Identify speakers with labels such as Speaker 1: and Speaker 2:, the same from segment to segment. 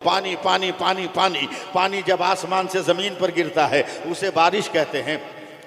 Speaker 1: पानी पानी पानी पानी पानी जब आसमान से जमीन पर गिरता है उसे बारिश कहते हैं।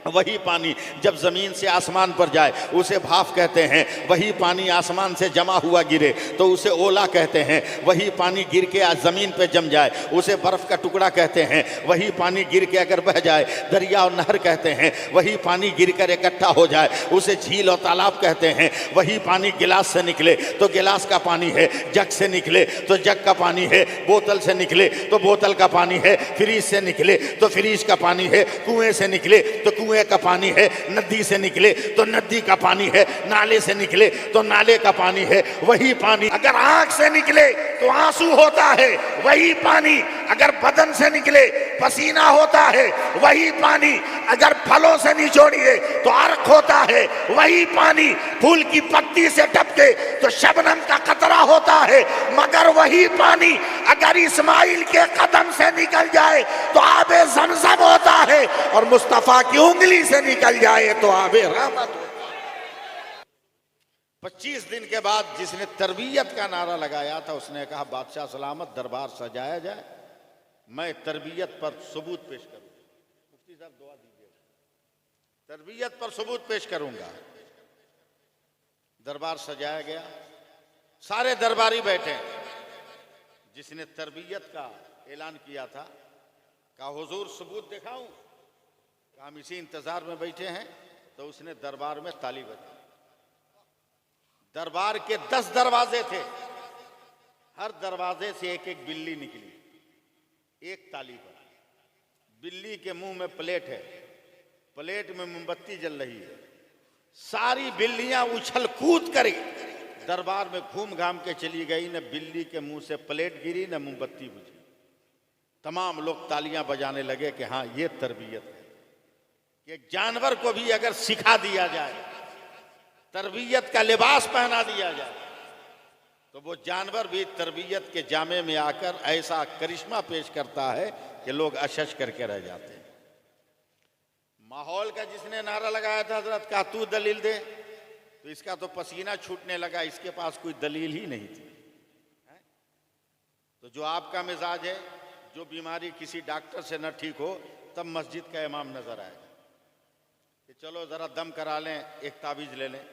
Speaker 1: वही पानी जब जमीन से आसमान पर जाए उसे भाप कहते हैं। वही पानी आसमान से जमा हुआ गिरे तो उसे ओला कहते हैं। वही पानी गिर के आज जमीन पे जम जाए उसे बर्फ का टुकड़ा कहते हैं। वही पानी गिर के अगर बह जाए दरिया और नहर कहते हैं। वही पानी गिर कर इकट्ठा हो जाए उसे झील और तालाब कहते हैं। वही पानी गिलास से निकले तो गिलास का पानी है, जग से निकले तो जग का पानी है, बोतल से निकले तो बोतल का पानी है, फ्रीज से निकले तो फ्रीज का पानी है, कुएं से निकले तो कुएं का पानी है, नदी से निकले तो नदी का पानी है, नाले से निकले तो नाले का पानी है। वही पानी अगर आंख से निकले तो आंसू होता है। वही पानी अगर बदन से निकले पसीना होता है। वही पानी अगर फलों से निचोड़िए तो अर्क होता है। वही पानी फूल की पत्ती से टपके तो शबनम का कतरा होता है। मगर वही पानी अगर इस्माइल के कदम से निकल जाए तो आबे ज़मज़म होता है और मुस्तफा की उंगली से निकल जाए तो आबे रहमत। 25 दिन के बाद जिसने तरबियत का नारा लगाया था उसने कहा बादशाह सलामत दरबार सजाया जाए, मैं तरबियत पर सबूत पेश करूंगा। मुफ्ती साहब दुआ दीजिए, तरबियत पर सबूत पेश करूंगा। दरबार सजाया गया, सारे दरबारी बैठे। जिसने तरबियत का ऐलान किया था कहा हुजूर सबूत दिखाऊं, कहा हम इसी इंतजार में बैठे हैं। तो उसने दरबार में ताली बजाई। दरबार के 10 दरवाजे थे, हर दरवाजे से एक एक बिल्ली निकली, एक ताली पर। बिल्ली के मुंह में प्लेट है, प्लेट में मोमबत्ती जल रही है। सारी बिल्लियां उछल कूद कर दरबार में घूम घाम के चली गई। न बिल्ली के मुंह से प्लेट गिरी न मोमबत्ती बुझी। तमाम लोग तालियां बजाने लगे कि हाँ ये तरबियत है कि एक जानवर को भी अगर सिखा दिया जाए, तरबियत का लिबास पहना दिया जाए तो वो जानवर भी तरबियत के जामे में आकर ऐसा करिश्मा पेश करता है कि लोग अशश करके रह जाते हैं। माहौल का जिसने नारा लगाया था हजरत कहा तू दलील दे, तो इसका तो पसीना छूटने लगा, इसके पास कोई दलील ही नहीं थी। तो जो आपका मिजाज है, जो बीमारी किसी डॉक्टर से न ठीक हो तब मस्जिद का इमाम नजर आएगा कि चलो जरा दम करा लें, एक ताबीज ले लें।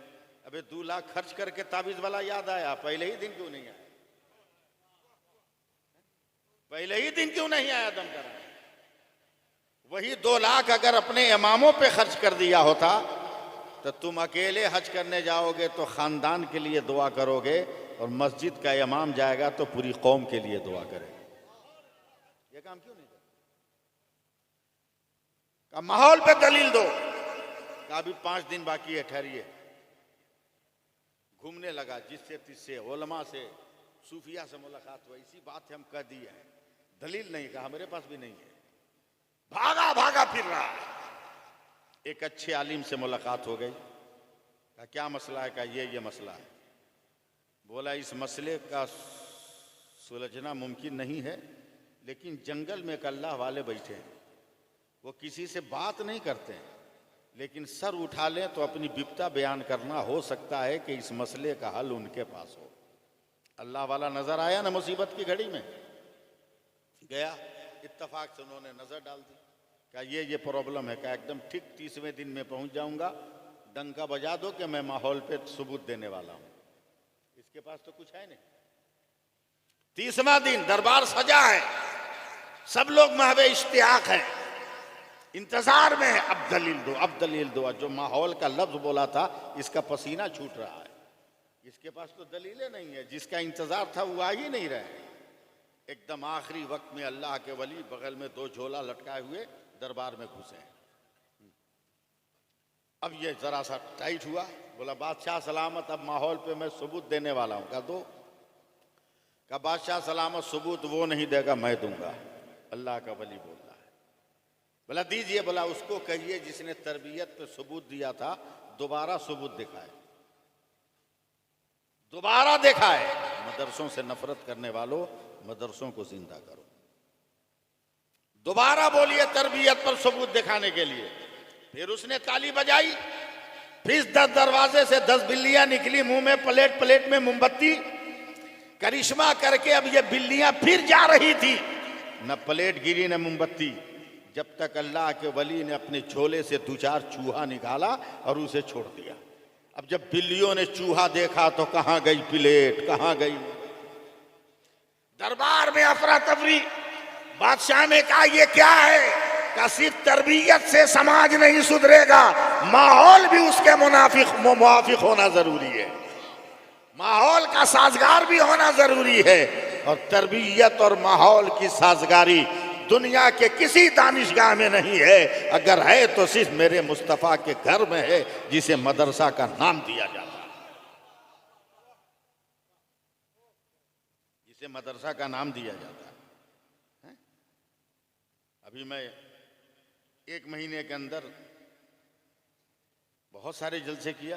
Speaker 1: अबे 2 लाख खर्च करके ताबीज वाला याद आया, पहले ही दिन क्यों नहीं आया? पहले ही दिन क्यों नहीं आया दम कराने? वही 2 लाख अगर अपने इमामों पे खर्च कर दिया होता तो तुम अकेले हज करने जाओगे तो खानदान के लिए दुआ करोगे और मस्जिद का इमाम जाएगा तो पूरी कौम के लिए दुआ करेगा। ये काम क्यों नहीं कर? का माहौल पे दलील दो। का अभी 5 दिन बाकी है, ठहरिए। घूमने लगा, जिससे तिससे उलमा से सूफिया से मुलाकात हुई, इसी बात हम कह दिए हैं। दलील नहीं, कहा मेरे पास भी नहीं है। भागा भागा फिर रहा। एक अच्छे आलिम से मुलाकात हो गई। कहा क्या मसला है? कहा ये मसला है। बोला इस मसले का सुलझना मुमकिन नहीं है, लेकिन जंगल में एक अल्लाह वाले बैठे हैं, वो किसी से बात नहीं करते हैं, लेकिन सर उठा लें तो अपनी विपता बयान करना, हो सकता है कि इस मसले का हल उनके पास हो। अल्लाह वाला नजर आया ना मुसीबत की घड़ी में, गया, इत्तफाक से उन्होंने नजर डाल दी। क्या ये प्रॉब्लम है? क्या एकदम ठीक 30वें दिन में पहुंच जाऊंगा, डंका बजा दो कि मैं माहौल पे सबूत देने वाला हूं। इसके पास तो कुछ है नहीं। 30वां दिन दरबार सजा है, सब लोग महवे इश्तियाक हैं, इंतजार में है। अब दलील दो, अब दलील दो। जो माहौल का लफ्ज बोला था इसका पसीना छूट रहा है, इसके पास तो दलीलें नहीं है। जिसका इंतजार था वो आ ही नहीं रहे। एकदम आखिरी वक्त में अल्लाह के वली बगल में 2 झोला लटकाए हुए दरबार में घुसे। अब ये जरा सा टाइट हुआ। बोला बादशाह सलामत अब माहौल पे मैं सबूत देने वाला हूं। कहा दो। कहा बादशाह सलामत सबूत वो नहीं देगा, मैं दूंगा। अल्लाह का वली बोल रहा है। बोला दीजिए। बोला उसको कहिए जिसने तरबियत पे सबूत दिया था दोबारा सबूत दिखाए, दोबारा दिखाए। मदरसों से नफरत करने वालों, मदरसों को जिंदा करो। दोबारा बोलिए तरबियत पर सबूत दिखाने के लिए। फिर उसने ताली बजाई, फिर 10 दरवाजे से 10 बिल्लियां निकली, मुंह में प्लेट में मोमबत्ती। करिश्मा करके अब ये बिल्लियां फिर जा रही थी, न प्लेट गिरी न मोमबत्ती, जब तक अल्लाह के वली ने अपने झोले से 2-4 चूहा निकाला और उसे छोड़ दिया। अब जब बिल्लियों ने चूहा देखा तो कहां गई प्लेट, कहां गई। दरबार में अफरा तफरी। बादशाह ने कहा ये क्या है? का सिर्फ तरबियत से समाज नहीं सुधरेगा, माहौल भी उसके मुवाफिक होना जरूरी है, माहौल का साजगार भी होना जरूरी है। और तरबियत और माहौल की साजगारी दुनिया के किसी दानिशगाह में नहीं है, अगर है तो सिर्फ मेरे मुस्तफा के घर में है, जिसे मदरसा का नाम दिया जाता है, जिसे मदरसा का नाम दिया जाता है। अभी मैं 1 महीने के अंदर बहुत सारे जलसे किया।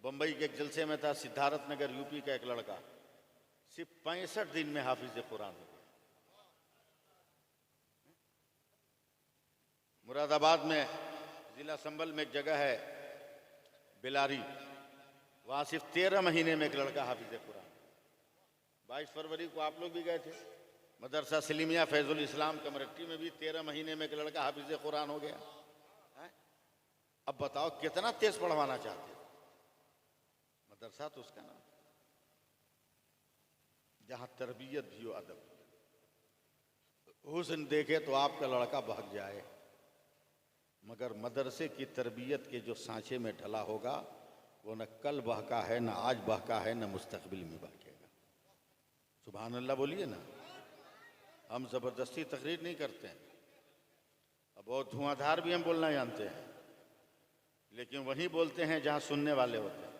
Speaker 1: बंबई के एक जलसे में था, सिद्धार्थ नगर यूपी का एक लड़का सिर्फ 65 दिन में हाफिज कुरान हो गया। मुरादाबाद में जिला संभल में एक जगह है बेलारी, वहां सिर्फ 13 महीने में एक लड़का हाफिज कुरान। 22 फरवरी को आप लोग भी गए थे, मदरसा सलीमिया फैजुल इस्लाम कमरट्टी में भी 13 महीने में एक लड़का हाफिज कुरान हो गया है? अब बताओ कितना तेज पढ़वाना चाहते हो? मदरसा तो उसका नाम, जहां तरबियत भी हो, अदब, हुस्न देखे तो आपका लड़का भाग जाए, मगर मदरसे की तरबियत के जो सांचे में ढला होगा वो न कल बहका है, न आज बहका है, न मुस्तकबिल में बहकेगा। सुभान अल्लाह बोलिए ना। हम जबरदस्ती तकरीर नहीं करते हैं, अब बहुत धुआंधार भी हम बोलना जानते हैं, लेकिन वही बोलते हैं जहां सुनने वाले होते हैं।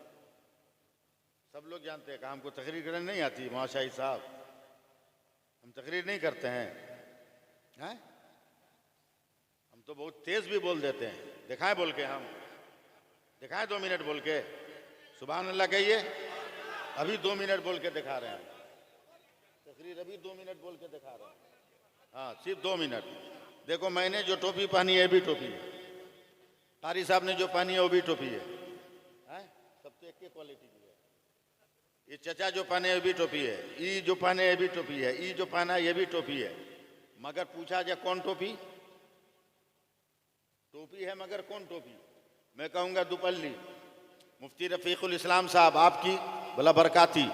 Speaker 1: सब लोग जानते हैं कि हमको तकरीर करने नहीं आती, माशाई साहब हम तकरीर नहीं करते हैं, हम तो बहुत तेज भी बोल देते हैं। दिखाएं बोल के, हम दिखाएं 2 मिनट बोल के, सुभान अल्लाह कहिए। अभी 2 मिनट बोल के दिखा रहे हैं तकरीर, अभी 2 मिनट बोल के दिखा रहे हैं। हाँ, सिर्फ 2 मिनट। देखो मैंने जो टोपी पहनी है भी टोपी है, कारी साहब ने जो पहनी है वो भी टोपी है, सब तो एक ही क्वालिटी की है। ये चचा जो पहने है भी टोपी है, ई जो पहने है भी टोपी है, ई जो पहना है ये भी टोपी है। मगर पूछा जाए कौन टोपी? टोपी है मगर कौन टोपी? मैं कहूंगा दुपल्ली। मुफ्ती रफीकुल इस्लाम साहब आपकी, बोला बरकाती।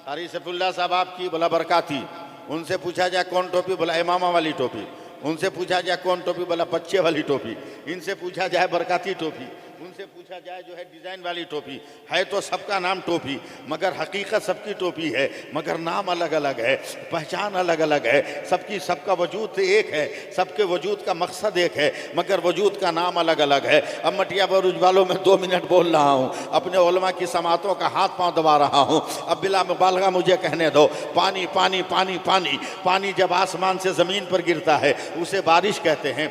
Speaker 1: कारी सफुल्ला साहब आपकी, बोला बरकाती। उनसे पूछा जाए कौन टोपी? बोला इमामा वाली टोपी। उनसे पूछा जाए कौन टोपी? बोला बच्चे वाली टोपी। इनसे पूछा जाए बरकाती टोपी। उनसे पूछा जाए जो है डिजाइन वाली टोपी। है तो सबका नाम टोपी, मगर हकीकत सबकी टोपी है, मगर नाम अलग अलग है, पहचान अलग अलग है। सबकी सबका वजूद एक है, सबके वजूद का मकसद एक है, मगर वजूद का नाम अलग अलग है। अब मटिया बरूज वालों में 2 मिनट बोल रहा हूँ, अपने उलमा की समातों का हाथ पांव दबा रहा हूँ। अब बिला मुबालगा मुझे कहने दो। पानी पानी पानी पानी पानी जब आसमान से जमीन पर गिरता है उसे बारिश कहते हैं।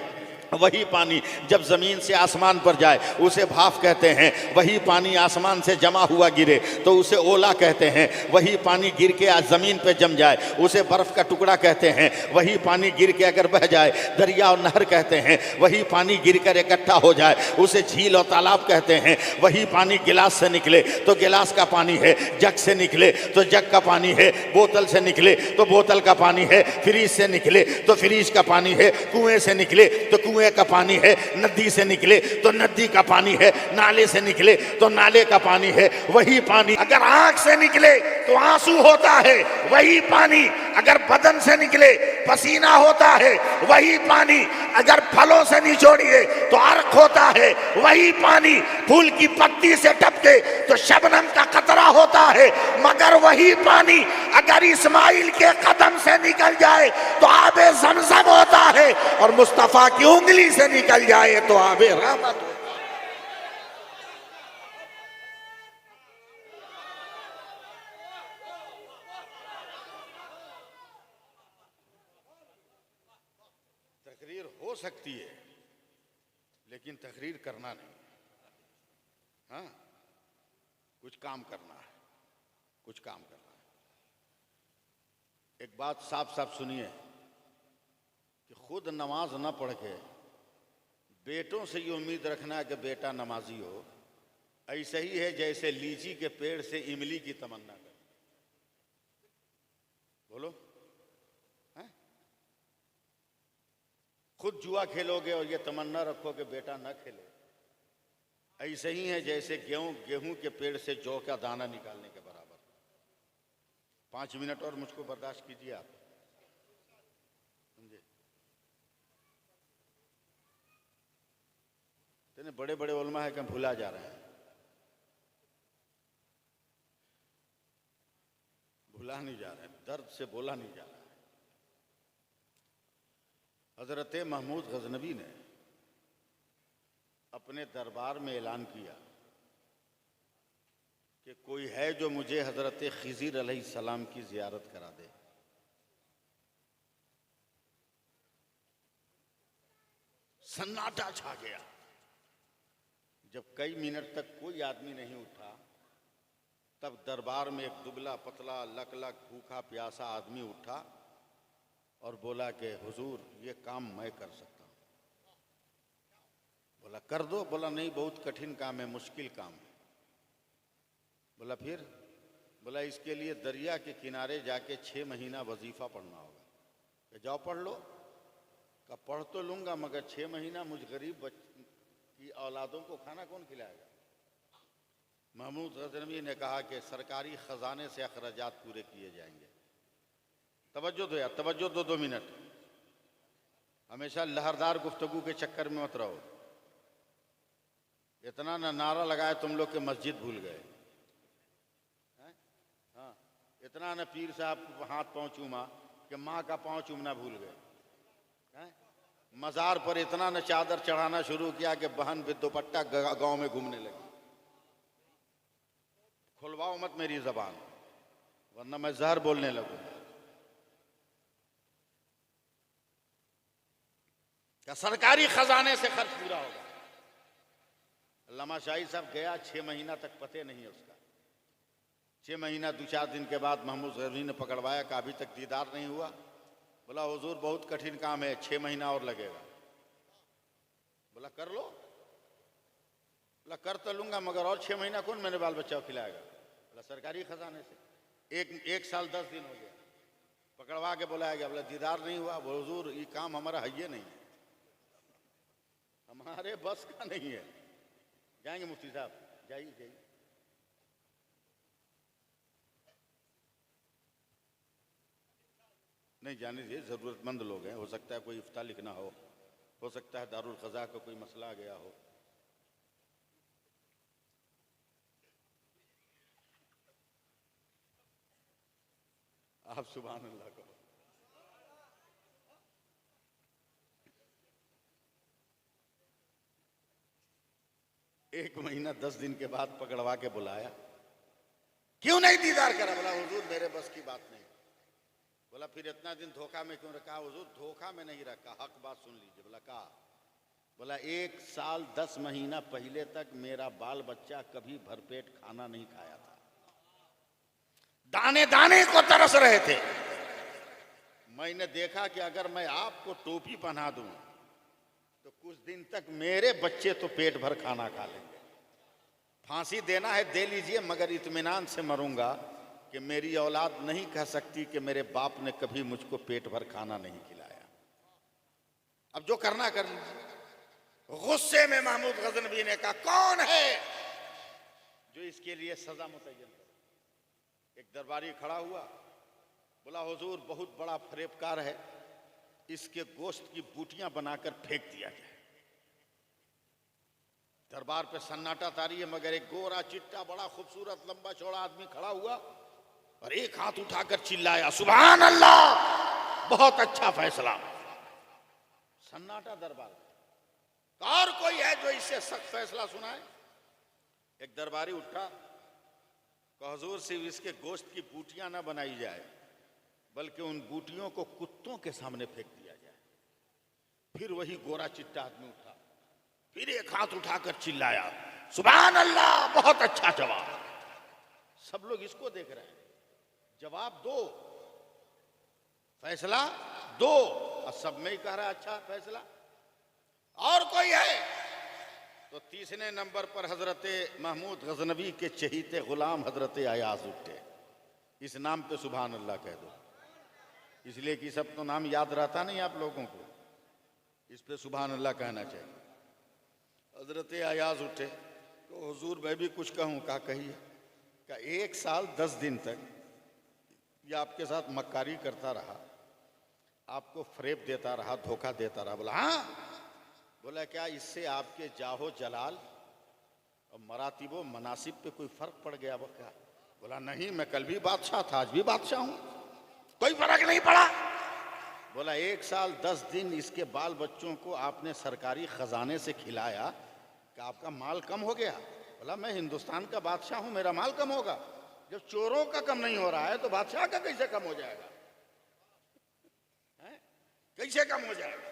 Speaker 1: वही पानी जब जमीन से आसमान पर जाए उसे भाफ कहते हैं। वही पानी आसमान से जमा हुआ गिरे तो उसे ओला कहते हैं। वही पानी गिर के आज जमीन पे जम जाए उसे बर्फ का टुकड़ा कहते हैं। वही पानी गिर के अगर बह जाए दरिया और नहर कहते हैं। वही पानी गिर कर इकट्ठा हो जाए उसे झील और तालाब कहते हैं। वही पानी गिलास से निकले तो गिलास का पानी है, जग से निकले तो जग का पानी है, बोतल से निकले तो बोतल का पानी है, फ्रीज से निकले तो फ्रीज का पानी है, कुएं से निकले तो कुएं का पानी है, नदी से निकले तो नदी का पानी है, नाले से निकले तो नाले का पानी है। वही पानी अगर आंख से निकले तो आंसू होता है, वही पानी अगर बदन से निकले पसीना होता है, वही पानी अगर फलों से निचोड़िए तो अर्क होता है, वही पानी फूल की पत्ती से टपके तो शबनम का कतरा होता है, मगर वही पानी अगर इस्माइल के कदम से निकल जाए तो आबे ज़मज़म होता है, और मुस्तफा की उंगली से निकल जाए तो आबे रहमत। तकरीर हो सकती है लेकिन तकरीर करना नहीं, हाँ कुछ काम करना है, कुछ काम करना है। एक बात साफ साफ सुनिए कि खुद नमाज न पढ़ के बेटों से ये उम्मीद रखना कि बेटा नमाजी हो, ऐसे ही है जैसे लीची के पेड़ से इमली की तमन्ना कर। बोलो, हैं? खुद जुआ खेलोगे और ये तमन्ना रखो कि बेटा ना खेले। ऐसे ही है जैसे गेहूं के पेड़ से जौ का दाना निकालने के बराबर। 5 मिनट और मुझको बर्दाश्त कीजिए आप, समझे? इतने बड़े बड़े उलमा है कि हम भुला जा रहे हैं, भुला नहीं जा रहे हैं, दर्द से बोला नहीं जा रहा है। हजरत महमूद गजनवी ने अपने दरबार में ऐलान किया कि कोई है जो मुझे हजरत खिज़िर अलैहिस्सलाम की जियारत करा दे। सन्नाटा छा गया। जब कई मिनट तक कोई आदमी नहीं उठा, तब दरबार में एक दुबला पतला लक भूखा प्यासा आदमी उठा और बोला कि हुजूर ये काम मैं कर सकता हूं। बोला कर दो। बोला नहीं, बहुत कठिन काम है, मुश्किल काम है। बोला फिर? बोला इसके लिए दरिया के किनारे जाके 6 महीना वजीफा पढ़ना होगा। कि जाओ पढ़ लो। का पढ़ तो लूंगा, मगर 6 महीना मुझ गरीब की औलादों को खाना कौन खिलाएगा? महमूद गजनवी ने कहा कि सरकारी खजाने से अखराजात पूरे किए जाएंगे। तवज्जो दो यार, तवज्जो दो 2 मिनट। हमेशा लहरदार गुफ्तगू के चक्कर में मत रहो। इतना ना नारा लगाए तुम लोग के मस्जिद भूल गए। हाँ, इतना ना पीर साहब हाथ पांव चूमा कि माँ का पांव चूमना भूल गए। मजार पर इतना न चादर चढ़ाना शुरू किया कि बहन भी दुपट्टा गांव में घूमने लगी। खुलवाओ मत मेरी जबान, वरना मैं जहर बोलने लगूं। क्या सरकारी खजाने से खर्च पूरा होगा? अल्लामा शाही साहब गया, 6 महीना तक पते नहीं है उसका। 6 महीना 2-4 दिन के बाद महमूद गजनवी ने पकड़वाया कि अभी तक दीदार नहीं हुआ। बोला हुजूर बहुत कठिन काम है, 6 महीना और लगेगा। बोला कर लो। बोला कर तो लूंगा, मगर और 6 महीना कौन मेरे बाल बच्चा को खिलाएगा? बोला सरकारी खजाने से। एक साल 10 दिन हो गया, पकड़वा के बुलाया गया। बोला दीदार नहीं हुआ। बोला हुजूर ये काम हमारा है नहीं है, हमारे बस का नहीं है। जाएंगे मुफ्ती साहब? जाइए जाइए। नहीं जाने दीजिए, जरूरतमंद लोग हैं। हो सकता है कोई इफ्ता लिखना हो सकता है दारुल क़ज़ा का कोई मसला आ गया हो। आप सुभान अल्लाह कहो। एक महीना 10 दिन के बाद पकड़वा के बुलाया। क्यों नहीं दीदार करा? बोला हुजूर मेरे बस की बात नहीं। बोला फिर इतना दिन धोखा में क्यों रखा? हुजूर धोखा में नहीं रखा, हक बात सुन लीजिए। बोला कहा? बोला 1 साल 10 महीना पहले तक मेरा बाल बच्चा कभी भरपेट खाना नहीं खाया था, दाने दाने को तरस रहे थे। मैंने देखा कि अगर मैं आपको टोपी पहना दूं तो कुछ दिन तक मेरे बच्चे तो पेट भर खाना खा लेंगे। फांसी देना है दे लीजिए, मगर इत्मीनान से मरूंगा कि मेरी औलाद नहीं कह सकती कि मेरे बाप ने कभी मुझको पेट भर खाना नहीं खिलाया। अब जो करना कर लीजिए। गुस्से में महमूद गजनवी ने कहा कौन है जो इसके लिए सजा मुतय्यन करे? एक दरबारी खड़ा हुआ, बोला हुजूर बहुत बड़ा फरेबकार है, इसके गोश्त की बूटियां बनाकर फेंक दिया जाए। दरबार पे सन्नाटा तारी है, मगर एक गोरा चिट्टा बड़ा खूबसूरत लंबा चौड़ा आदमी खड़ा हुआ और एक हाथ उठाकर चिल्लाया सुभान अल्लाह, बहुत अच्छा फैसला। सन्नाटा दरबार। और कोई है जो इससे सख्त फैसला सुनाए? एक दरबारी उठा, कहा हुजूर सिर्फ इसके गोश्त की बूटियां ना बनाई जाए, बल्कि उन बूटियों को कुत्तों के सामने फेंक दिया जाए। फिर वही गोरा चिट्टा आदमी उठा, फिर एक हाथ उठाकर चिल्लाया सुभान अल्लाह, बहुत अच्छा जवाब। सब लोग इसको देख रहे हैं। जवाब दो, फैसला दो, और सब में ही कह रहा है अच्छा फैसला। और कोई है? तो तीसरे नंबर पर हजरत महमूद गजनवी के चहीते गुलाम हजरत अयाज उठे। इस नाम पे सुभान अल्लाह कह दो। इसलिए कि सब तो नाम याद रहता नहीं आप लोगों को, इस पे सुभान अल्लाह कहना चाहिए। हजरत अयाज उठे तो हुजूर मैं भी कुछ कहूँ, कहा कहिए। का 1 साल 10 दिन तक ये आपके साथ मक्कारी करता रहा, आपको फरेब देता रहा, धोखा देता रहा। बोला हाँ। बोला क्या इससे आपके जाहो जलाल और मरातिबो मनासिब पे कोई फर्क पड़ गया? वो क्या? बोला नहीं, मैं कल भी बादशाह था, आज भी बादशाह हूं, कोई फर्क नहीं पड़ा। बोला 1 साल 10 दिन इसके बाल बच्चों को आपने सरकारी खजाने से खिलाया कि आपका माल कम हो गया? बोला मैं हिंदुस्तान का बादशाह हूं, मेरा माल कम होगा? जब चोरों का कम नहीं हो रहा है तो बादशाह का कैसे कम हो जाएगा? कैसे कम हो जाएगा?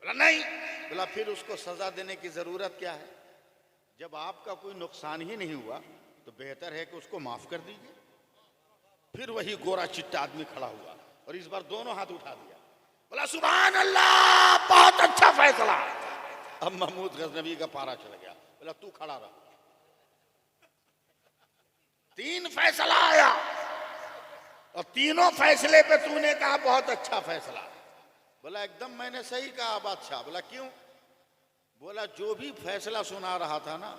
Speaker 1: बोला नहीं। बोला फिर उसको सजा देने की जरूरत क्या है? जब आपका कोई नुकसान ही नहीं हुआ तो बेहतर है कि उसको माफ कर दीजिए। फिर वही गोरा चिट्टा आदमी खड़ा हुआ और इस बार दोनों हाथ उठा दिया। बोला सुभान अल्लाह, बहुत अच्छा फैसला। अब महमूद गजनवी का पारा चढ़ गया। बोला तू खड़ा रहा। 3 फैसला आया और तीनों फैसले पे तूने कहा बहुत अच्छा फैसला। बोला एकदम मैंने सही कहा बादशाह। बोला क्यों? बोला जो भी फैसला सुना रहा था ना,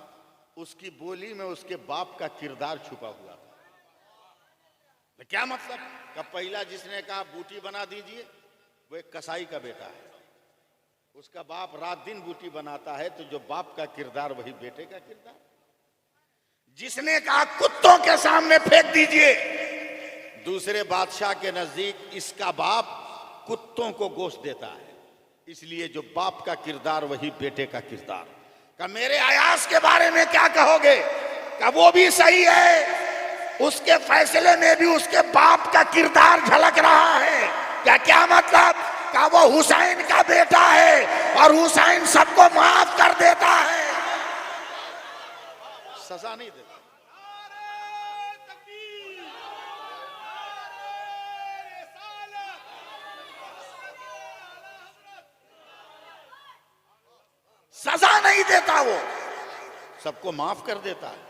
Speaker 1: उसकी बोली में उसके बाप का किरदार छुपा हुआ था। क्या मतलब? का पहला जिसने कहा बूटी बना दीजिए वो एक कसाई का बेटा है, उसका बाप रात दिन बूटी बनाता है, तो जो बाप का किरदार वही बेटे का किरदार। जिसने कहा कुत्तों के सामने फेंक दीजिए, दूसरे बादशाह के नजदीक इसका बाप कुत्तों को गोश्त देता है, इसलिए जो बाप का किरदार वही बेटे का किरदार। का मेरे अयाज के बारे में क्या कहोगे? का वो भी सही है, उसके फैसले में भी उसके बाप का किरदार झलक रहा है। क्या मतलब? का वो हुसैन का बेटा है और हुसैन सबको माफ कर देता है, सजा नहीं देता। सजा नहीं देता, वो सबको माफ कर देता है।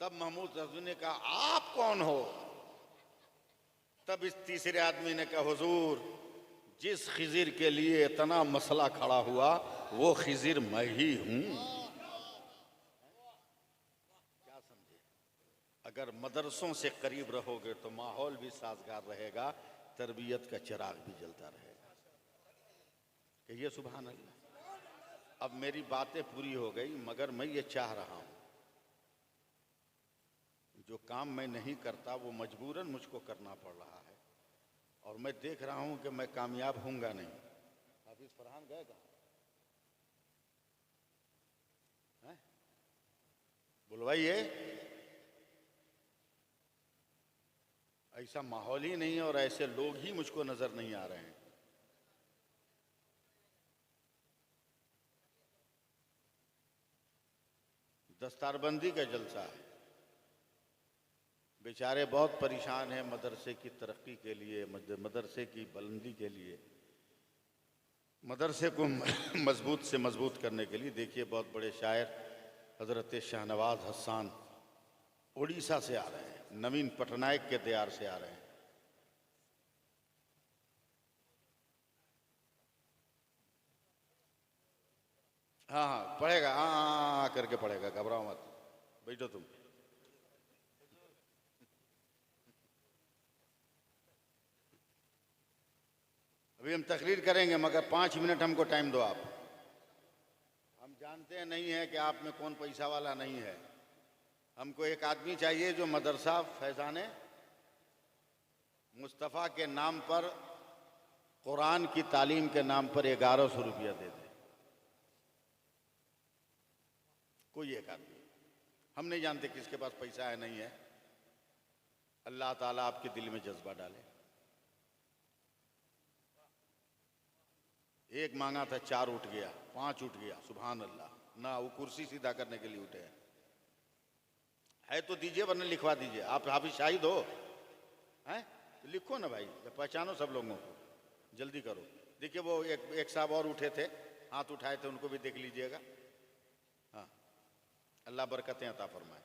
Speaker 1: तब महमूद गजनवी ने कहा आप कौन हो? तब इस तीसरे आदमी ने कहा हुजूर, जिस खिजिर के लिए इतना मसला खड़ा हुआ वो खिजिर मैं ही हूं। क्या समझे? अगर मदरसों से करीब रहोगे तो माहौल भी साजगार रहेगा, तरबियत का चिराग भी जलता रहेगा। कहिए सुभान अल्लाह। अब मेरी बातें पूरी हो गई, मगर मैं ये चाह रहा हूं, जो काम मैं नहीं करता वो मजबूरन मुझको करना पड़ रहा है, और मैं देख रहा हूं कि मैं कामयाब होऊंगा नहीं। हाफिज फरहान गए कहाँ? बुलवाइए। ऐसा माहौल ही नहीं है और ऐसे लोग ही मुझको नजर नहीं आ रहे हैं। दस्तारबंदी का जलसा है, बेचारे बहुत परेशान हैं मदरसे की तरक्की के लिए, मदरसे की बुलंदी के लिए, मदरसे को मजबूत से मजबूत करने के लिए। देखिए बहुत बड़े शायर हजरत शाहनवाज हसन उड़ीसा से आ रहे हैं, नवीन पटनायक के दियार से आ रहे हैं। हाँ हाँ पढ़ेगा, हाँ करके पढ़ेगा, घबराओ मत, बैठो तुम। अभी हम तकरीर करेंगे, मगर 5 मिनट हमको टाइम दो आप। हम जानते हैं नहीं है कि आप में कौन पैसा वाला नहीं है। हमको एक आदमी चाहिए जो मदरसा फैजाने मुस्तफ़ा के नाम पर, कुरान की तालीम के नाम पर 1100 रुपया दे दे। कोई एक आदमी, हम नहीं जानते किसके पास पैसा है नहीं है। अल्लाह ताला आपके दिल में जज्बा डाले। एक मांगा था 4 उठ गया, 5 उठ गया, सुभान अल्लाह। ना वो कुर्सी सीधा करने के लिए उठे हैं। है तो दीजिए, वरना लिखवा दीजिए। आप हाफिज शाहिद हो हैं तो लिखो ना भाई, पहचानो सब लोगों को, जल्दी करो। देखिए वो एक साहब और उठे थे, हाथ उठाए थे, उनको भी देख लीजिएगा। हाँ, अल्लाह बरकतें अता फरमाए।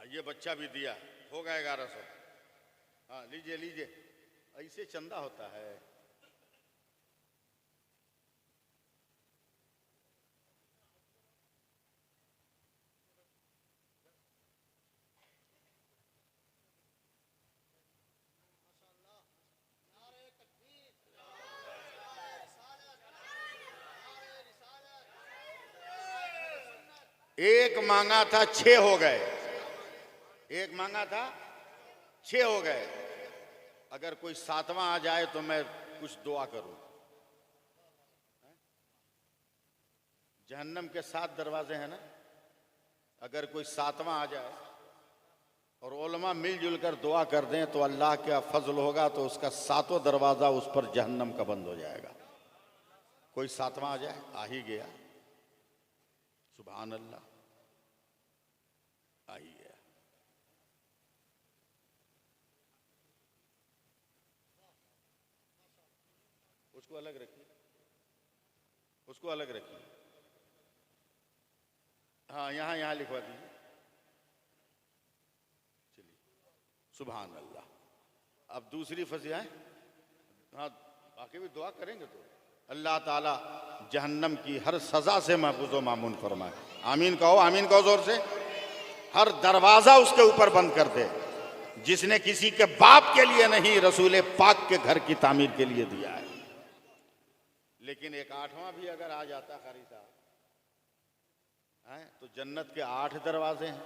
Speaker 1: ये बच्चा भी दिया, हो गया 1100। हाँ लीजिए लीजिए, ऐसे चंदा होता है। एक मांगा था 6 हो गए, एक मांगा था 6 हो गए। अगर कोई 7वां आ जाए तो मैं कुछ दुआ करूं। जहन्नम के 7 दरवाजे हैं ना, अगर कोई 7वां आ जाए और उलमा मिलजुल कर दुआ कर दें तो अल्लाह का फजल होगा तो उसका 7वां दरवाजा उस पर जहन्नम का बंद हो जाएगा। कोई 7वां आ जाए, आ ही गया, सुभान अल्लाह, आ ही गया। उसको अलग रखिए, उसको अलग रखिए। हाँ यहाँ लिखवा दीजिए। चलिए, सुभान अल्लाह। अब दूसरी फजिया है। हाँ बाकी भी दुआ करेंगे तो अल्लाह ताला जहन्नम की हर सजा से महफूज व मामून फरमाए। आमीन कहो, आमीन कहो जोर से। हर दरवाजा उसके ऊपर बंद कर दे जिसने किसी के बाप के लिए नहीं, रसूल पाक के घर की तामीर के लिए दिया है। लेकिन एक 8वां भी अगर आ जाता कारी साहब हैं, तो जन्नत के 8 दरवाजे हैं।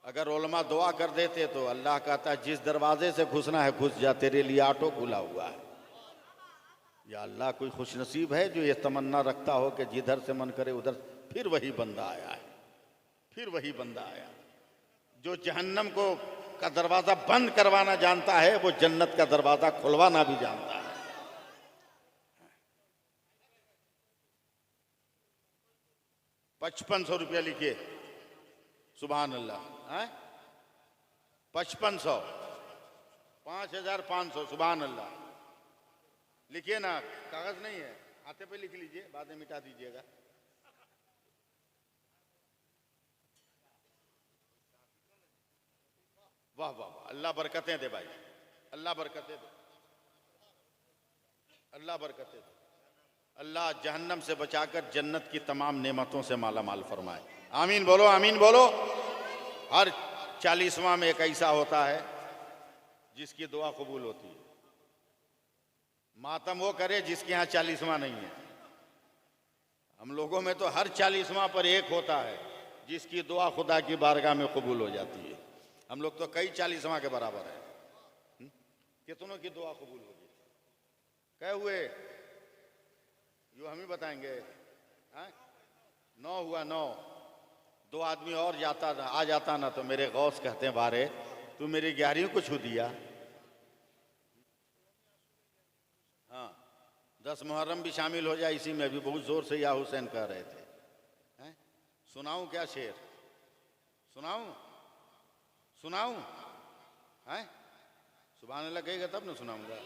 Speaker 1: अगर उलमा दुआ कर देते तो अल्लाह कहता है जिस दरवाजे से घुसना है घुस जा, तेरे लिए ऑटो खुला हुआ है। या अल्लाह कोई खुशनसीब है जो ये तमन्ना रखता हो कि जिधर से मन करे उधर। फिर वही बंदा आया है, फिर वही बंदा आया जो जहन्नम को का दरवाजा बंद करवाना जानता है, वो जन्नत का दरवाजा खुलवाना भी जानता है। 5500 रुपया लिखिए, सुभान अल्लाह। 5500, 5500, सुभान अल्लाह। लिखिए ना, कागज नहीं है, हाथे पे लिख लीजिए, बाद में मिटा दीजिएगा। वाह वाह वाह, अल्लाह बरकतें दे भाई, अल्लाह बरकतें दे, अल्लाह बरकतें दे। अल्लाह जहन्नम से बचाकर जन्नत की तमाम नेमतों से माला माल फरमाए। आमीन बोलो, आमीन बोलो। हर 40वां में एक ऐसा होता है जिसकी दुआ कबूल होती है। मातम वो करे जिसके यहाँ 40वां नहीं है। हम लोगों में तो हर 40वां पर एक होता है जिसकी दुआ खुदा की बारगाह में कबूल हो जाती है। हम लोग तो कई 40वां के बराबर है। कितनों की दुआ कबूल होगी? कहे हुए यो हम ही बताएंगे। 9 हुआ, 9। 2 आदमी और आ जाता ना तो मेरे गौस कहते हैं बारे तू मेरी 11वीं को छू दिया। 10 मुहर्रम भी शामिल हो जाए इसी में भी। बहुत जोर से या हुसैन कह रहे थे। सुनाऊं क्या शेर? सुनाऊं? सुभान अल्लाह कहेगा तब ना सुनाऊंगा।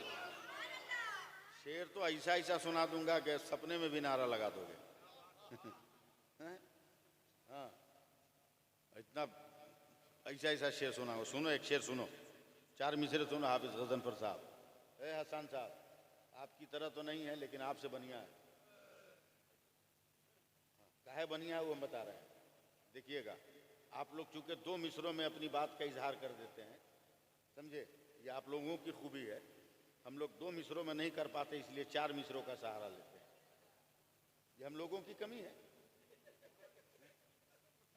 Speaker 1: शेर तो ऐसा ऐसा सुना दूंगा कि सपने में भी नारा लगा दोगे। हाँ इतना ऐसा ऐसा शेर सुनाओ। सुनो एक शेर सुनो, 4 मिसरे सुनो। हाफिज गजनफर साहब, हसन साहब, आपकी तरह तो नहीं है लेकिन आपसे बढ़िया है। काहे बढ़िया है वो हम बता रहे हैं। देखिएगा, आप लोग चूंकि 2 मिसरों में अपनी बात का इजहार कर देते हैं, समझे, ये आप लोगों की खूबी है। हम लोग 2 मिसरों में नहीं कर पाते, इसलिए 4 मिसरों का सहारा लेते हैं। ये हम लोगों की कमी है।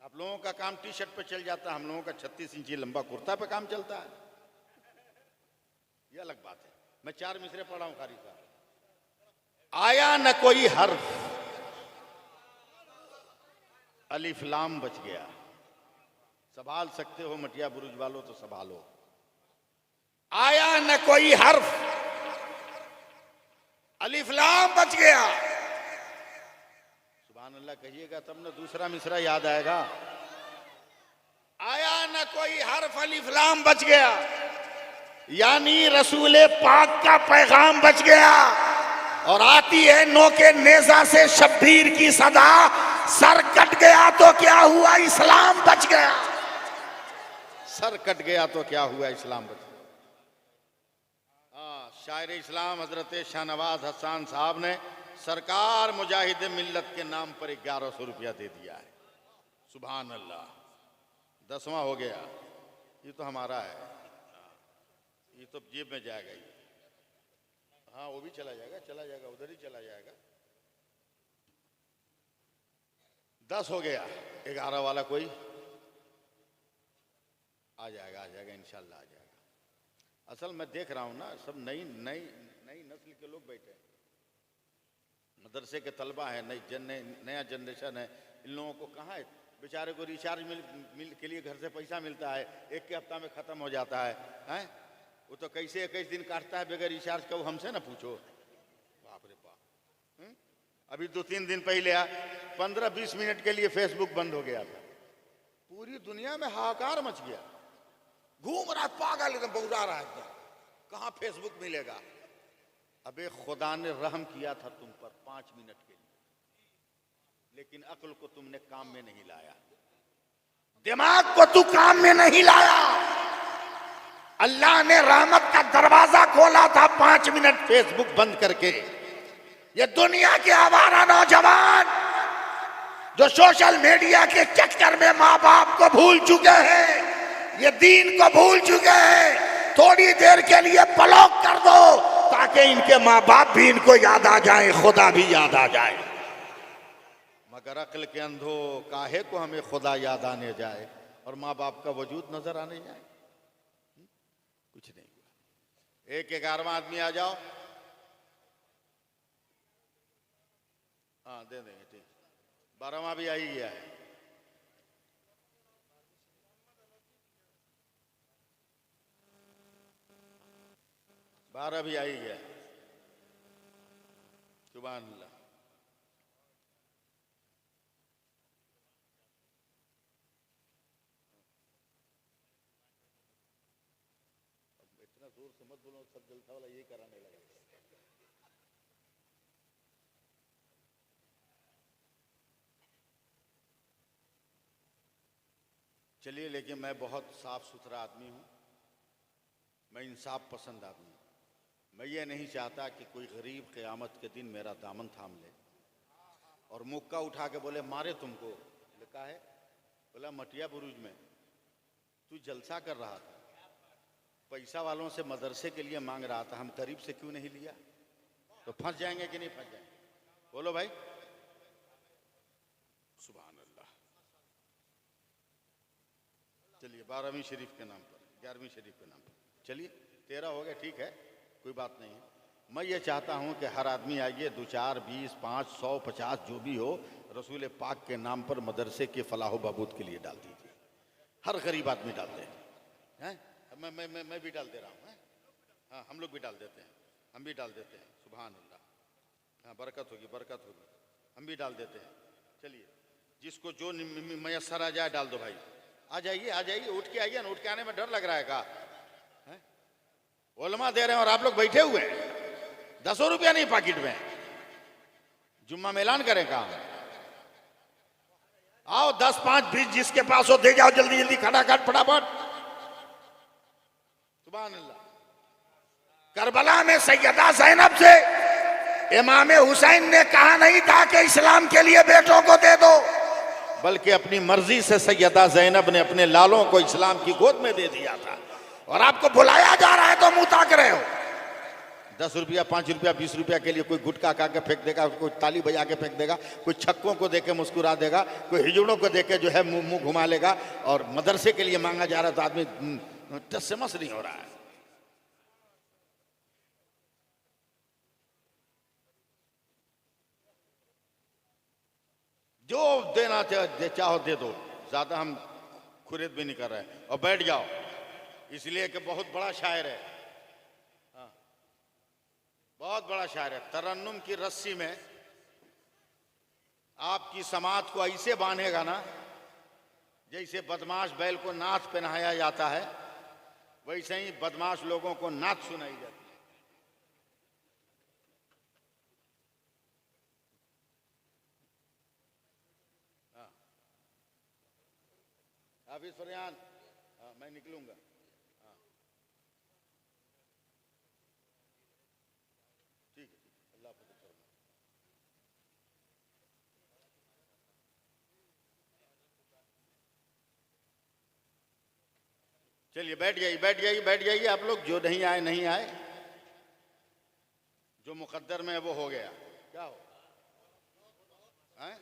Speaker 1: आप लोगों का काम टी शर्ट पे चल जाता है, हम लोगों का 36 इंची लंबा कुर्ता पे काम चलता है। ये अलग बात है। मैं 4 मिसरे पढ़ा हूं कारी साहब। आया न कोई हर्फ, अलिफ लाम बच गया। संभाल सकते हो मटिया बुरुज वालों तो संभालो। आया न कोई हर्फ, अलिफ लाम बच गया। सुभान अल्लाह कहिएगा तब न दूसरा मिसरा याद आएगा। आया न कोई हर्फ, अलिफ लाम बच गया, यानी रसूले पाक का पैगाम बच गया। और आती है नो के नेजा से शब्बीर की सदा, सर कट गया तो क्या हुआ, इस्लाम बच गया। सर कट गया तो क्या हुआ, इस्लाम बच गया। हाँ, शायर इस्लाम हजरत शाहनवाज हसन साहब ने सरकार मुजाहिद मिल्लत के नाम पर 1100 रुपया दे दिया है। सुभान अल्लाह, 10वां हो गया। ये तो हमारा है, ये तो जेब में जाएगा ये। हाँ, वो भी चला जाएगा, चला जाएगा, उधर ही चला जाएगा। 10 हो गया, 11 वाला कोई आ जाएगा, आ जाएगा, इंशाल्लाह आ जाएगा। असल मैं देख रहा हूँ ना, सब नई नई नई नस्ल के लोग बैठे हैं, मदरसे के तलबा हैं, नया जनरेशन है। इन लोगों को कहाँ है, बेचारे को रिचार्ज मिल के लिए घर से पैसा मिलता है, एक के हफ्ता में खत्म हो जाता है, हैं? वो तो कैसे 21 दिन काटता है बगैर रिचार्ज का, वो हमसे ना पूछो। बाप रे बाप। अभी 2-3 दिन पहले 15-20 मिनट के लिए फेसबुक बंद हो गया था। पूरी दुनिया में हाहाकार मच गया, घूम रहा पागल, एकदम बौरा रहा एकदम, कहाँ फेसबुक मिलेगा। अबे खुदा ने रहम किया था तुम पर 5 मिनट के लिए, लेकिन अक्ल को तुमने काम में नहीं लाया, दिमाग को तू काम में नहीं लाया। अल्लाह ने रहमत का दरवाजा खोला था 5 मिनट फेसबुक बंद करके। ये दुनिया के आवारा नौजवान जो सोशल मीडिया के चक्कर में माँ बाप को भूल चुके हैं, ये दीन को भूल चुके हैं, थोड़ी देर के लिए ब्लॉक कर दो ताकि इनके माँ बाप भी इनको याद आ जाए, खुदा भी याद आ जाए। मगर अक्ल के अंधो, काहे को हमें खुदा याद आने जाए और माँ बाप का वजूद नजर आने जाए। कुछ नहीं हुआ। एक 11वां आदमी आ जाओ। हाँ, दे देंगे, ठीक। 12वां भी आ ही गया है। बारह भी आ ही गया। सुभान अल्लाह। इतना जोर से मत बोलो, सब जलसा वाला यही कराने लगा। चलिए, लेकिन मैं बहुत साफ सुथरा आदमी हूँ, मैं इंसाफ पसंद आदमी हूँ। मैं ये नहीं चाहता कि कोई गरीब क़यामत के दिन मेरा दामन थाम ले और मुक्का उठा के बोले मारे तुमको। लिखा है, बोला मटिया बुरुज में तू जलसा कर रहा था, पैसा वालों से मदरसे के लिए मांग रहा था, हम गरीब से क्यों नहीं लिया? तो फंस जाएंगे कि नहीं फंस जाएंगे? बोलो भाई। सुभान अल्लाह। चलिए, 12वीं शरीफ के नाम पर, 11वीं शरीफ के नाम पर, चलिए 13 हो गया, ठीक है, कोई बात नहीं है। मैं ये चाहता हूँ कि हर आदमी आइए, 2, 4, 20, 5, 100, 50 जो भी हो, रसूल पाक के नाम पर मदरसे के फलाह बहबूद के लिए डाल दीजिए। हर गरीब आदमी डालते हैं, मैं भी डाल दे रहा हूँ। हाँ, हम लोग भी डाल देते हैं, हम भी डाल देते हैं। सुभान अल्लाह। हाँ, बरकत होगी, बरकत होगी, हम भी डाल देते हैं। चलिए, जिसको जो मयसर आ जाए डाल दो भाई। आ जाइए, आ जाइए, उठ के आइए ना, उठ के आने में डर लग रहा है का? उलमा दे रहे हैं और आप लोग बैठे हुए हैं, 10 रुपया नहीं पॉकेट में। जुम्मा में ऐलान करें काम, आओ 10, 5, 20 जिसके पास हो दे जाओ, जल्दी जल्दी खटाखट फटाफट। सुभान अल्लाह। करबला में सैयदा ज़ैनब से इमाम हुसैन ने कहा नहीं था कि इस्लाम के लिए बेटों को दे दो, बल्कि अपनी मर्जी से सैयदा ज़ैनब ने अपने लालों को इस्लाम की गोद में दे दिया था। और आपको बुलाया जा रहा है तो मुंह ताक रहे हो। 10 रुपया, 5 रुपया, 20 रुपया के लिए कोई गुटखा खा के फेंक देगा, कोई ताली बजा के फेंक देगा, कोई छक्कों को देके मुस्कुरा देगा, कोई हिजड़ों को देके जो है मुंह घुमा लेगा। और मदरसे के लिए मांगा जा रहा है तो आदमी टस से मस नहीं हो रहा है। जो देना चाहो दे दो, ज्यादा हम खुरीद भी नहीं कर रहे हैं। और बैठ जाओ, इसलिए कि बहुत बड़ा शायर है, हाँ, बहुत बड़ा शायर है। तरन्नुम की रस्सी में आपकी समात को ऐसे बांधेगा ना, जैसे बदमाश बैल को नाच पहनाया जाता है, वैसे ही बदमाश लोगों को नाच सुनाई जाती है। हाफिज फरयान, हाँ मैं निकलूंगा। हाँ ठीक है, ठीक है, अल्लाह हाफ़िज़। चलिए बैठ जाइए, बैठ जाइए, बैठ जाइए आप लोग। जो नहीं आए नहीं आए, जो मुकद्दर में है वो हो गया। क्या हो हैं?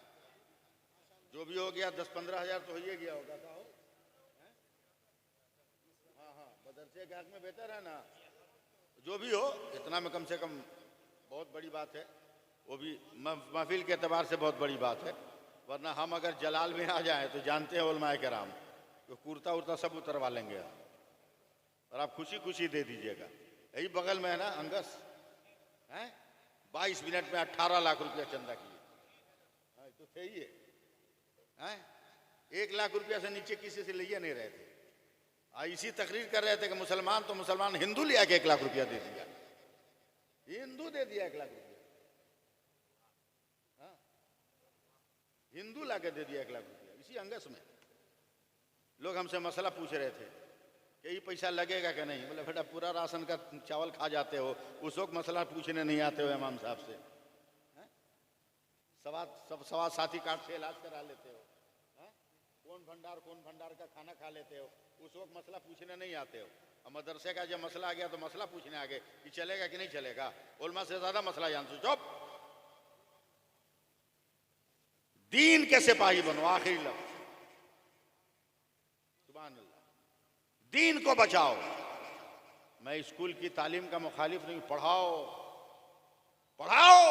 Speaker 1: जो भी हो गया 10-15 हज़ार तो हो ही गया होगा। क्या हो? हाँ हाँ, मदरसे के हक में बेहतर है ना। जो भी हो, इतना में कम से कम बहुत बड़ी बात है। वो भी महफिल के एतबार से बहुत बड़ी बात है। वरना हम अगर जलाल में आ जाएं तो जानते हैं उलमाए कराम तो कुर्ता उर्ता सब उतरवा लेंगे और आप खुशी खुशी दे दीजिएगा। यही बगल में है ना अंगस, हैं? 22 मिनट में 18 लाख रुपया चंदा किए। हाँ तो थे ही हैं। 1 लाख रुपया से नीचे किसी से लिए नहीं रहे थे। इसी तकरीर कर रहे थे कि मुसलमान तो मुसलमान, हिंदू लिया के 1 लाख रुपया दे दिया। हिंदू दे दिया 1 लाख रुपया। हाँ, हिंदू ला के दे दिया 1 लाख रुपया इसी अंगस में। लोग हमसे मसला पूछ रहे थे कि ये पैसा लगेगा कि नहीं। बोले बेटा पूरा राशन का चावल खा जाते हो, उस वक्त मसला पूछने नहीं आते हो इमाम साहब से। सवा साथी कार्ड से इलाज करा लेते हो। कौन भंडार का खाना खा लेते हो, उस वक्त मसला पूछने नहीं आते हो। अब मदरसे का जब मसला आ गया तो मसला पूछने आ गए कि चलेगा कि नहीं चलेगा। उलमा से ज्यादा मसला जानते। चुप, दीन के सिपाही बनो। आखिरी लफ्ज, सुभान अल्लाह। दीन को बचाओ। मैं स्कूल की तालीम का मुखालिफ नहीं। पढ़ाओ पढ़ाओ।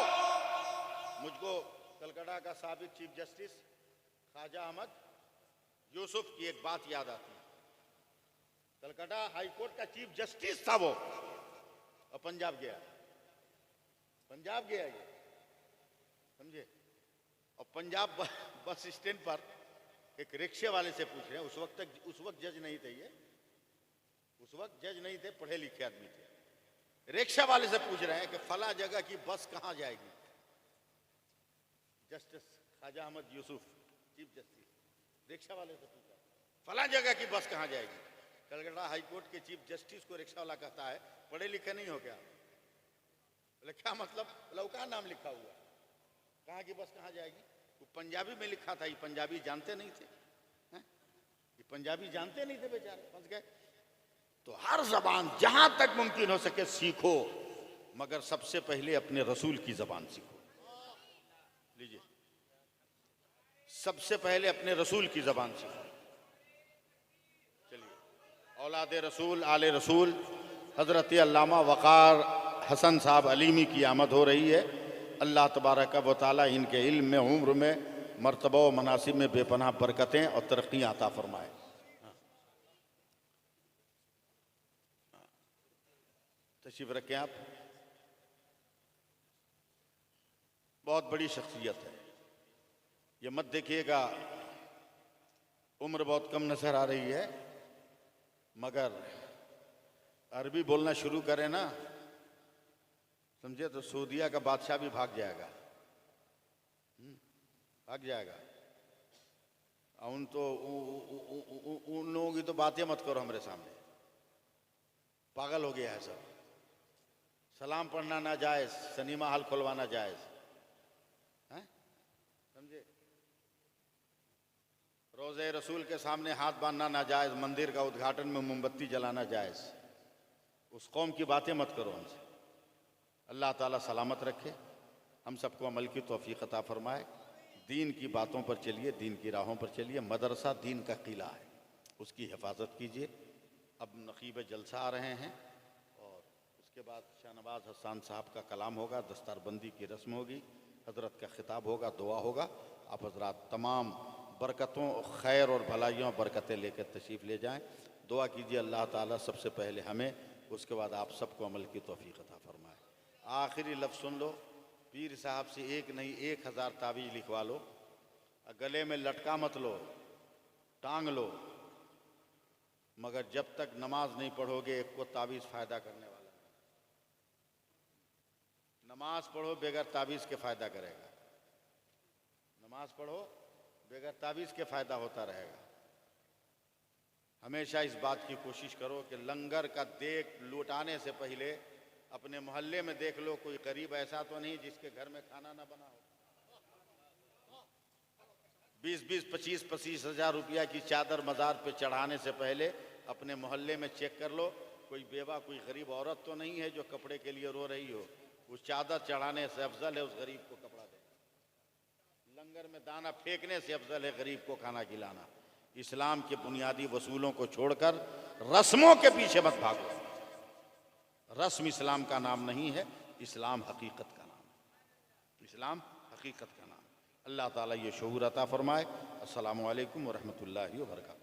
Speaker 1: मुझको कलकत्ता का साबिक चीफ जस्टिस ख्वाजा अहमद यूसुफ की एक बात याद आती है। कलकत्ता हाई कोर्ट का चीफ जस्टिस था वो, और पंजाब गया। पंजाब गया ये, समझे। और पंजाब बस स्टैंड पर एक रिक्शे वाले से पूछ रहे हैं। उस वक्त जज नहीं थे ये, उस वक्त जज नहीं थे, पढ़े लिखे आदमी थे। रिक्शा वाले से पूछ रहे हैं कि फला जगह की बस कहां जाएगी। Justice Khwaja Ahmad Yusuf chief justice rickshaw वाले से पूछा, फला जगह की बस कहां जाएगी। कलकत्ता हाई कोर्ट के चीफ जस्टिस को रिक्शा वाला कहता है पढ़े लिखे नहीं हो क्या। बोले क्या मतलब। बोला का नाम लिखा हुआ, कहाँ की बस कहाँ जाएगी। वो पंजाबी में लिखा था। ये पंजाबी जानते नहीं थे, ये पंजाबी जानते नहीं थे बेचारे, फंस गए। तो हर जबान जहां तक मुमकिन हो सके सीखो, मगर सबसे पहले अपने रसूल की जबान सीखो। लीजिए, सबसे पहले अपने रसूल की जबान सीखो। चलिए, औलाद रसूल आले रसूल हजरत अल्लामा वक़ार हसन साहब अलीमी की आमद हो रही है। अल्लाह तबारक व तआला इनके इल्म में, उम्र में, मर्तबा व मनासिब में बेपनाह बरकतें और तरक्कियाँ अता फरमाए। तशरीफ रखें आप। बहुत बड़ी शख्सियत है। ये मत देखिएगा उम्र बहुत कम नजर आ रही है, मगर अरबी बोलना शुरू करें ना, समझे, तो सऊदीया का बादशाह भी भाग जाएगा, भाग जाएगा। उन लोगों की तो बातें मत करो हमारे सामने, पागल हो गया है सब। सलाम पढ़ना ना जायज, सिनेमा हॉल खुलवाना जायज, हैं, समझे। रोज़े रसूल के सामने हाथ बांधना ना जायज, मंदिर का उद्घाटन में मोमबत्ती जलाना जायज। उस कौम की बातें मत करो हमसे। अल्लाह ताला सलामत रखे, हम सबको अमल की तौफीक अता फरमाए। दीन की बातों पर चलिए, दीन की राहों पर चलिए। मदरसा दीन का किला है, उसकी हिफाजत कीजिए। अब नकीब जलसा आ रहे हैं और उसके बाद शाहनवाज हसन साहब का कलाम होगा, दस्तारबंदी की रस्म होगी, हजरत का खिताब होगा, दुआ होगा। आप हजरात तमाम बरकतों, खैर और भलाइयों बरकतें लेकर तशरीफ़ ले जाएं। दुआ कीजिए अल्लाह ताला सबसे पहले हमें, उसके बाद आप सबको अमल की तौफीक अता फरमाए। आखिरी लफ्ज़ सुन लो, पीर साहब से एक नहीं 1000 तावीज़ लिखवा लो, गले में लटका मत लो, टांग लो, मगर जब तक नमाज नहीं पढ़ोगे एक को तावीज़ फ़ायदा करने वाला नहीं। नमाज पढ़ो बेगर तावीज़ के फ़ायदा करेगा, नमाज पढ़ो बेगर तावीज़ के फ़ायदा होता रहेगा। हमेशा इस बात की कोशिश करो कि लंगर का देख लुटाने से पहले अपने मोहल्ले में देख लो कोई गरीब ऐसा तो नहीं जिसके घर में खाना ना बना हो। 20-20, 25-25 हजार रुपया की चादर मज़ार पे चढ़ाने से पहले अपने मोहल्ले में चेक कर लो कोई बेवा कोई गरीब औरत तो नहीं है जो कपड़े के लिए रो रही हो। उस चादर चढ़ाने से अफजल है उस गरीब को कपड़ा देना। लंगर में दाना फेंकने से अफजल है गरीब को खाना खिलाना। इस्लाम के बुनियादी वसूलों को छोड़कर रस्मों के पीछे मत भागो। रस्म इस्लाम का नाम नहीं है, इस्लाम हकीकत का नाम है। इस्लाम हकीकत का नाम। अल्लाह ताला ये शऊर अता फरमाए। अस्सलामु अलैकुम व रहमतुल्लाहि व बरकातहू।